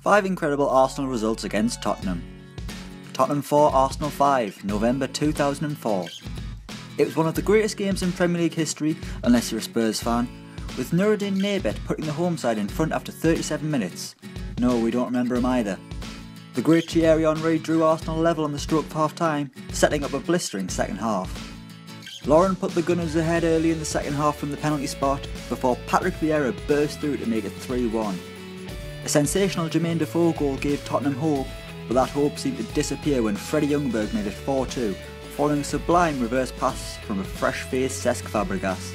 5 incredible Arsenal results against Tottenham. Tottenham 4, Arsenal 5, November 2004. It was one of the greatest games in Premier League history, unless you're a Spurs fan, with Nuruddin Nebet putting the home side in front after 37 minutes. No, we don't remember him either. The great Thierry Henry drew Arsenal level on the stroke of half time, setting up a blistering second half. Lauren put the Gunners ahead early in the second half from the penalty spot before Patrick Vieira burst through to make it 3-1. A sensational Jermaine Defoe goal gave Tottenham hope, but that hope seemed to disappear when Freddie Ljungberg made it 4-2, following a sublime reverse pass from a fresh-faced Cesc Fabregas.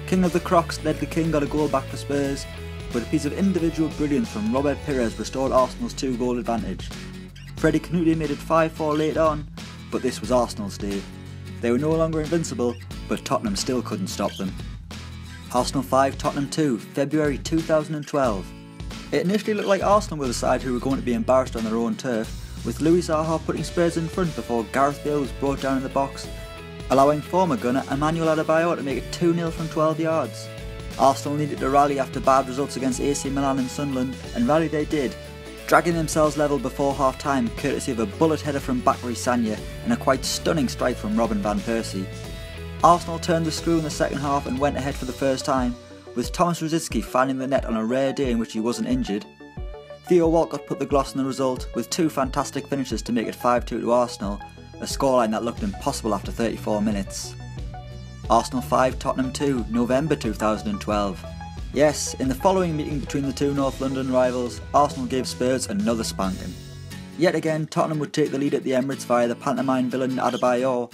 King of the Crocs, Ledley King got a goal back for Spurs, but a piece of individual brilliance from Robert Pires restored Arsenal's 2-goal advantage. Freddie Knute made it 5-4 late on, but this was Arsenal's day. They were no longer invincible, but Tottenham still couldn't stop them. Arsenal 5, Tottenham 2, February 2012. It initially looked like Arsenal were the side who were going to be embarrassed on their own turf, with Louis Zaha putting Spurs in front before Gareth Bale was brought down in the box, allowing former gunner Emmanuel Adebayor to make it 2-0 from 12 yards. Arsenal needed to rally after bad results against AC Milan and Sunderland, and rally they did, dragging themselves level before half-time courtesy of a bullet header from Bakary Sagna and a quite stunning strike from Robin van Persie. Arsenal turned the screw in the second half and went ahead for the first time, with Thomas Rosicky finding the net on a rare day in which he wasn't injured. Theo Walcott put the gloss on the result with 2 fantastic finishes to make it 5-2 to Arsenal, a scoreline that looked impossible after 34 minutes. Arsenal 5, Tottenham 2, November 2012. Yes, in the following meeting between the two North London rivals, Arsenal gave Spurs another spanking. Yet again, Tottenham would take the lead at the Emirates via the pantomime villain Adebayor,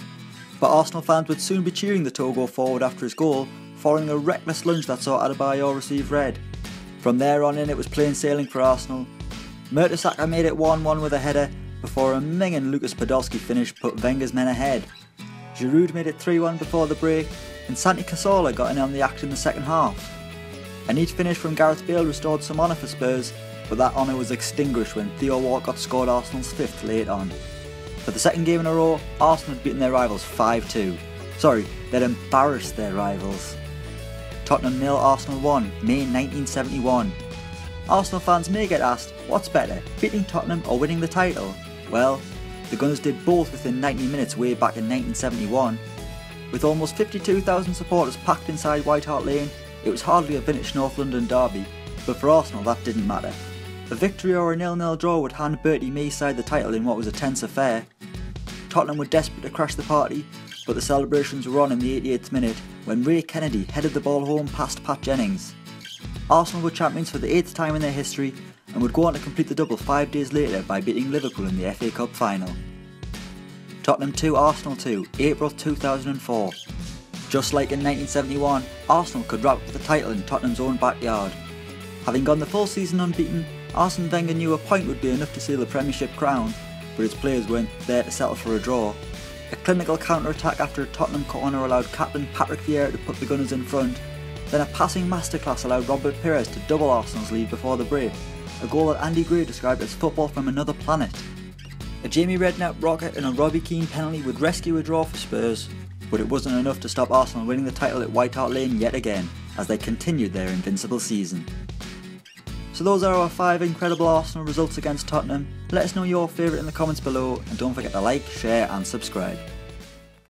but Arsenal fans would soon be cheering the Togo forward after his goal, following a reckless lunge that saw Adebayor receive red. From there on in, it was plain sailing for Arsenal. Mertesacker made it 1-1 with a header, before a minging Lucas Podolski finish put Wenger's men ahead. Giroud made it 3-1 before the break, and Santi Cazorla got in on the action in the second half. A neat finish from Gareth Bale restored some honour for Spurs, but that honour was extinguished when Theo Walcott scored Arsenal's 5th late on. For the second game in a row, Arsenal had beaten their rivals 5-2. Sorry, they'd embarrassed their rivals. Tottenham 0, Arsenal 1, May 1971. Arsenal fans may get asked, what's better, beating Tottenham or winning the title? Well, the Gunners did both within 90 minutes way back in 1971. With almost 52,000 supporters packed inside White Hart Lane, it was hardly a vintage North London derby, but for Arsenal that didn't matter. A victory or a 0-0 draw would hand Bertie Mee's side the title in what was a tense affair. Tottenham were desperate to crash the party, but the celebrations were on in the 88th minute when Ray Kennedy headed the ball home past Pat Jennings. Arsenal were champions for the 8th time in their history and would go on to complete the double 5 days later by beating Liverpool in the FA Cup final. Tottenham 2, Arsenal 2, April 2004. Just like in 1971, Arsenal could wrap up the title in Tottenham's own backyard. Having gone the full season unbeaten, Arsene Wenger knew a point would be enough to seal the Premiership crown, but his players weren't there to settle for a draw. A clinical counter-attack after a Tottenham corner allowed captain Patrick Vieira to put the Gunners in front, then a passing masterclass allowed Robert Pires to double Arsenal's lead before the break, a goal that Andy Gray described as football from another planet. A Jamie Redknapp rocket and a Robbie Keane penalty would rescue a draw for Spurs, but it wasn't enough to stop Arsenal winning the title at White Hart Lane yet again, as they continued their invincible season. So those are our 5 incredible Arsenal results against Tottenham. Let us know your favourite in the comments below, and don't forget to like, share and subscribe.